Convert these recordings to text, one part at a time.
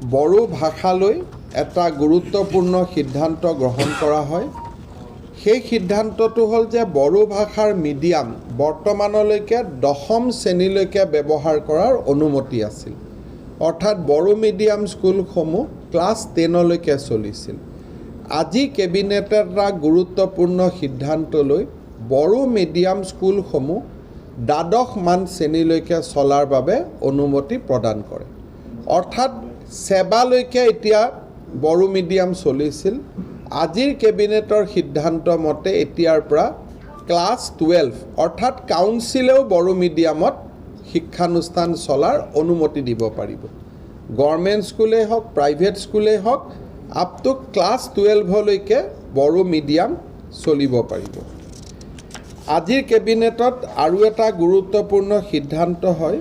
বড়ো ভাষালৈ এটা গুৰুত্বপূৰ্ণ সিদ্ধান্ত গ্ৰহণ কৰা হয়। সেই সিদ্ধান্তটো হ'ল যে বড়ো ভাষাৰ মিডিয়াম বৰ্তমানলৈকে 10ম শ্ৰেণীলৈকে ব্যৱহাৰ কৰাৰ অনুমতি আছিল। অৰ্থাৎ বড়ো মিডিয়াম স্কুলসমূহ ক্লাছ 10লৈকে চলিছিল। আজি কেবিনেটে এটা গুৰুত্বপূৰ্ণ সিদ্ধান্ত লৈ বড়ো মিডিয়াম স্কুলসমূহ 12মান শ্ৰেণীলৈকে চলাৰ বাবে অনুমতি প্ৰদান কৰে। অৰ্থাৎ সেৱালৈকে এতিয়া বড়ো মিডিয়াম চলিছিল। আজিৰ কেবিনেটৰ সিদ্ধান্ত মতে এতিয়াৰ পৰা ক্লাছ 12 অৰ্থাৎ কাউন্সিলেও বড়ো মিডিয়ামত শিক্ষানুষ্ঠান চলাৰ অনুমতি দিব পাৰিব। গভৰ্ণমেণ্ট স্কুলেই হওক, প্ৰাইভেট স্কুলেই হওক, আপ টু ক্লাছ 12লৈকে বড়ো মিডিয়াম চলিব পাৰিব। আজিৰ কেবিনেটত আৰু এটা গুৰুত্বপূৰ্ণ সিদ্ধান্ত হয়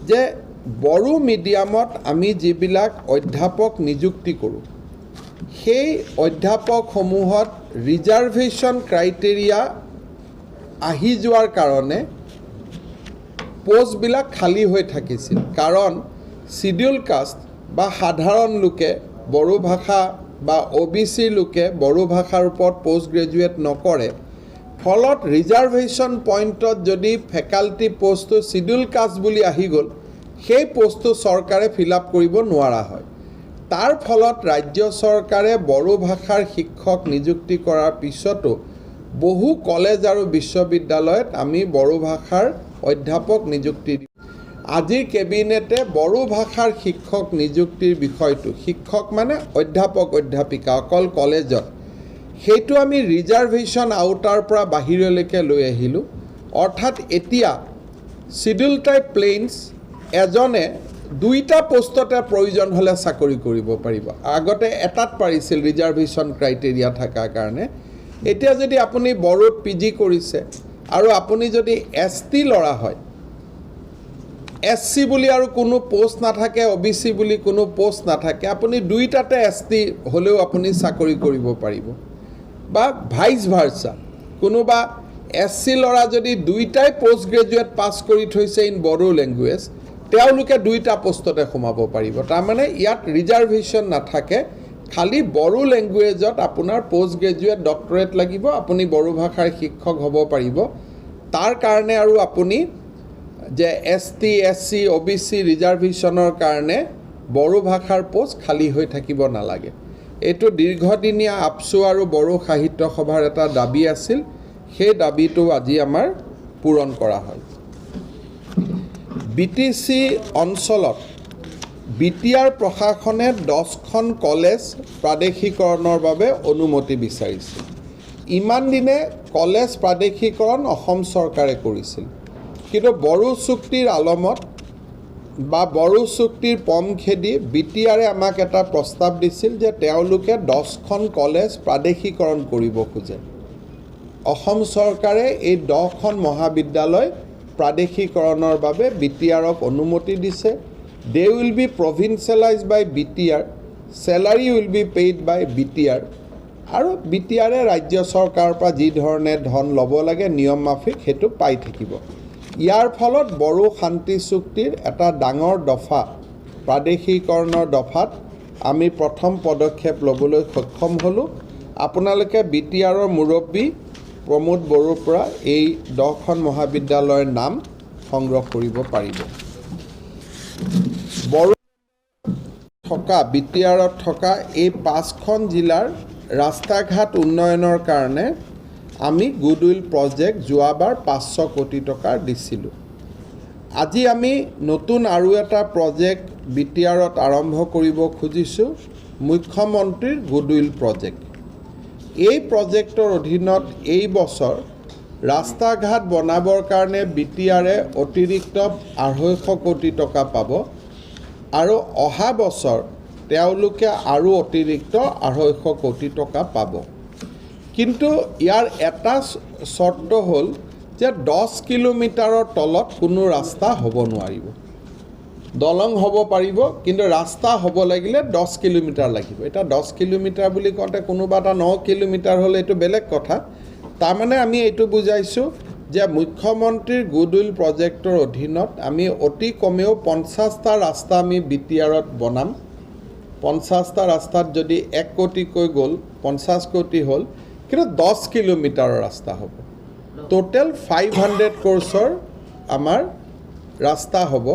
যে বড়ো মিডিয়ামত আমি যিবিলাক অধ্যাপক নিযুক্তি কৰোঁ, সেই অধ্যাপকসমূহত ৰিজাৰ্ভেশ্যন ক্ৰাইটেৰিয়া আহি যোৱাৰ কাৰণে পোষ্টবিলাক খালী হৈ থাকিছিল। কাৰণ শিডিউল কাষ্ট বা সাধাৰণ লোকে বড়ো ভাষা বা OBC লোকে বড়ো ভাষাৰ ওপৰত পোষ্ট গ্ৰেজুৱেট নকৰে। ফলত ৰিজাৰ্ভেশ্যন পইণ্টত যদি ফেকাল্টি পোষ্টটো শিডিউল কাষ্ট বুলি আহি গ'ল, সেই পোষ্টটো চৰকাৰে ফিল আপ কৰিব নোৱাৰা হয়। তাৰ ফলত ৰাজ্য চৰকাৰে বড়ো ভাষাৰ শিক্ষক নিযুক্তি কৰাৰ পিছতো বহু কলেজ আৰু বিশ্ববিদ্যালয়ত আমি বড়ো ভাষাৰ অধ্যাপক নিযুক্তি দিওঁ। আজিৰ কেবিনেটে বড়ো ভাষাৰ শিক্ষক নিযুক্তিৰ বিষয়টো, শিক্ষক মানে অধ্যাপক অধ্যাপিকা অকল কলেজত, সেইটো আমি ৰিজাৰ্ভেশ্যন আউটাৰ পৰা বাহিৰলৈকে লৈ আহিলোঁ। অৰ্থাৎ এতিয়া শিডিউল টাইপ প্লেইনছ এজনে 2টা পোষ্টতে প্ৰয়োজন হ'লে চাকৰি কৰিব পাৰিব। আগতে এটাত পাৰিছিল ৰিজাৰ্ভেশ্যন ক্ৰাইটেৰিয়া থকাৰ কাৰণে। এতিয়া যদি আপুনি বড়োত PG কৰিছে আৰু আপুনি যদি ST ল'ৰা হয়, SC বুলি আৰু কোনো পোষ্ট নাথাকে, OBC বুলি কোনো পোষ্ট নাথাকে, আপুনি 2টাতে ST হ'লেও আপুনি চাকৰি কৰিব পাৰিব। বা ভাইচ ভাৰ্চা, কোনোবা SC ল'ৰা যদি 2টাই পোষ্ট গ্ৰেজুৱেট পাছ কৰি থৈছে ইন বড়ো লেংগুৱেজ, তেওঁলোকে 2টা পোষ্টতে সোমাব পাৰিব। তাৰমানে ইয়াত ৰিজাৰ্ভেশ্যন নাথাকে, খালি বড়ো লেংগুৱেজত আপোনাৰ পোষ্ট গ্ৰেজুৱেট ডক্টৰেট লাগিব, আপুনি বড়ো ভাষাৰ শিক্ষক হ'ব পাৰিব। তাৰ কাৰণে আৰু আপুনি যে ST SC OBC ৰিজাৰ্ভেশ্যনৰ কাৰণে বড়ো ভাষাৰ পোষ্ট খালী হৈ থাকিব নালাগে। এইটো দীৰ্ঘদিনীয়া আপচু আৰু বড়ো সাহিত্য সভাৰ এটা দাবী আছিল। সেই দাবীটো আজি আমাৰ পূৰণ কৰা হয়। BTC অঞ্চলত BTR প্ৰশাসনে 10খন কলেজ প্ৰাদেশিকৰণৰ বাবে অনুমতি বিচাৰিছিল। ইমান দিনে কলেজ প্ৰাদেশিকৰণ অসম চৰকাৰে কৰিছিল, কিন্তু বড়ো চুক্তিৰ আলমত বা বড়ো চুক্তিৰ পম খেদি BTRে আমাক এটা প্ৰস্তাৱ দিছিল যে তেওঁলোকে 10খন কলেজ প্ৰাদেশিকৰণ কৰিব খোজে। অসম চৰকাৰে এই 10খন মহাবিদ্যালয় প্ৰাদেশিকৰণৰ বাবে BTRক অনুমতি দিছে। They will be provincialized by BTR, salary will be paid by BTR, আৰু BTRে ৰাজ্য চৰকাৰৰ পৰা যি ধৰণে ধন ল'ব লাগে নিয়ম মাফিক সেইটো পাই থাকিব। ইয়াৰ ফলত বড়ো শান্তি চুক্তিৰ এটা ডাঙৰ দফা, প্ৰাদেশিকৰণৰ দফাত আমি প্ৰথম পদক্ষেপ ল'বলৈ সক্ষম হ'লোঁ। আপোনালোকে BTRৰ মুৰব্বী প্ৰমোদ বড়োৰ পৰা এই 10খন মহাবিদ্যালয়ৰ নাম সংগ্ৰহ কৰিব পাৰিব। বড়ো থকা BTRত থকা এই 5খন জিলাৰ ৰাস্তা ঘাট উন্নয়নৰ কাৰণে আমি গুডউইল প্ৰজেক্ট যোৱাবাৰ 500 কোটি টকাৰ দিছিলোঁ। আজি আমি নতুন আৰু এটা প্ৰজেক্ট BTRত আৰম্ভ কৰিব খুজিছোঁ, মুখ্যমন্ত্ৰীৰ গুডউইল প্ৰজেক্ট। এই প্ৰজেক্টৰ অধীনত এই বছৰ ৰাস্তা ঘাট বনাবৰ কাৰণে BTRে অতিৰিক্ত 250 কোটি টকা পাব আৰু অহা বছৰ তেওঁলোকে আৰু অতিৰিক্ত 250 কোটি টকা পাব। কিন্তু ইয়াৰ এটা চৰ্ত হ'ল যে 10 কিলোমিটাৰৰ তলত কোনো ৰাস্তা হ'ব নোৱাৰিব। দলং হ'ব পাৰিব, কিন্তু ৰাস্তা হ'ব লাগিলে 10 কিলোমিটাৰ লাগিব। এটা 10 কিলোমিটাৰ বুলি কওঁতে কোনোবা এটা 9 কিলোমিটাৰ হ'লে এইটো বেলেগ কথা। তাৰমানে আমি এইটো বুজাইছোঁ যে মুখ্যমন্ত্ৰীৰ গুডউইল প্ৰজেক্টৰ অধীনত আমি অতি কমেও 50টা ৰাস্তা আমি BTRত বনাম। 50টা ৰাস্তাত যদি 1 কোটিকৈ গ'ল 50 কোটি হ'ল কিন্তু 10 কিলোমিটাৰৰ ৰাস্তা হ'ব টোটেল 500 কোৰ্ছৰ আমাৰ ৰাস্তা হ'ব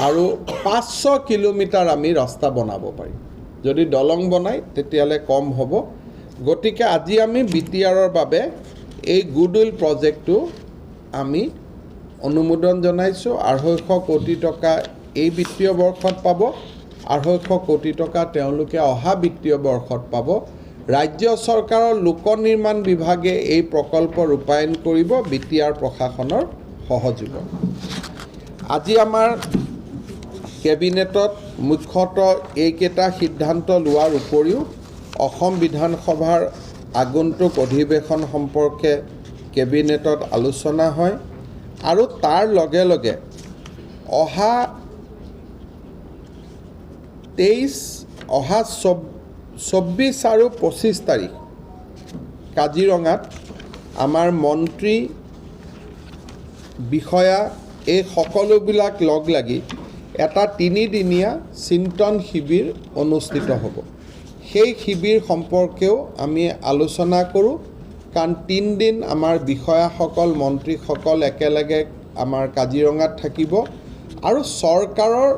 আৰু 500 কিলোমিটাৰ আমি ৰাস্তা বনাব পাৰিম যদি দলং বনাই তেতিয়ালে কম হ'ব গতিকে আজি আমি বিটিআৰৰ বাবে এই গুডউইল প্ৰজেক্টটো আমি অনুমোদন জনাইছো 250 কোটি টকা এই বিত্তীয় বৰ্ষত পাব 250 কোটি টকা তেওঁলোকে অহা বিত্তীয় বৰ্ষত পাব ৰাজ্য চৰকাৰৰ লোক নিৰ্মাণ বিভাগে এই প্ৰকল্প ৰূপায়ণ কৰিব বিটিআৰ প্ৰশাসনৰ সহযোগত আজি আমাৰ কেবিনেটত মুখ্যতঃ এইকেইটা সিদ্ধান্ত লোৱাৰ উপৰিও অসম বিধানসভাৰ আগন্তুক অধিৱেশন সম্পৰ্কে কেবিনেটত আলোচনা হয় আৰু তাৰ লগে লগে অহা 24 আৰু 25 তাৰিখ কাজিৰঙাত আমাৰ মন্ত্ৰী বিষয়া এই সকলোবিলাক লগ লাগি এটা 3দিনীয়া চিন্তন শিবিৰ অনুষ্ঠিত হ'ব সেই শিবিৰ সম্পৰ্কেও আমি আলোচনা কৰোঁ কাৰণ 3 দিন আমাৰ বিষয়াসকল মন্ত্ৰীসকল একেলগে আমাৰ কাজিৰঙাত থাকিব আৰু চৰকাৰৰ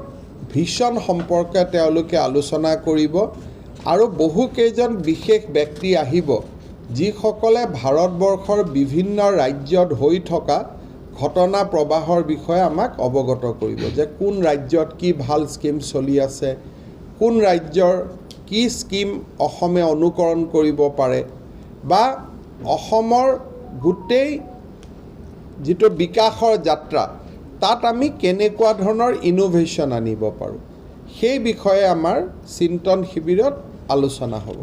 ভিজন সম্পৰ্কে তেওঁলোকে আলোচনা কৰিব আৰু বহু কেইজন বিশেষ ব্যক্তি আহিব যিসকলে ভাৰতবৰ্ষৰ বিভিন্ন ৰাজ্যত হৈ থকা ঘটনা প্ৰবাহৰ বিষয়ে আমাক অৱগত কৰিব যে কোন ৰাজ্যত কি ভাল স্কিম চলি আছে কোন ৰাজ্যৰ কি স্কিম অসমে অনুকৰণ কৰিব পাৰে বা অসমৰ গোটেই যিটো বিকাশৰ যাত্ৰা তাত আমি কেনেকুৱা ধৰণৰ ইনোভেশ্যন আনিব পাৰোঁ সেই বিষয়ে আমাৰ চিন্তন শিবিৰত আলোচনা হ'ব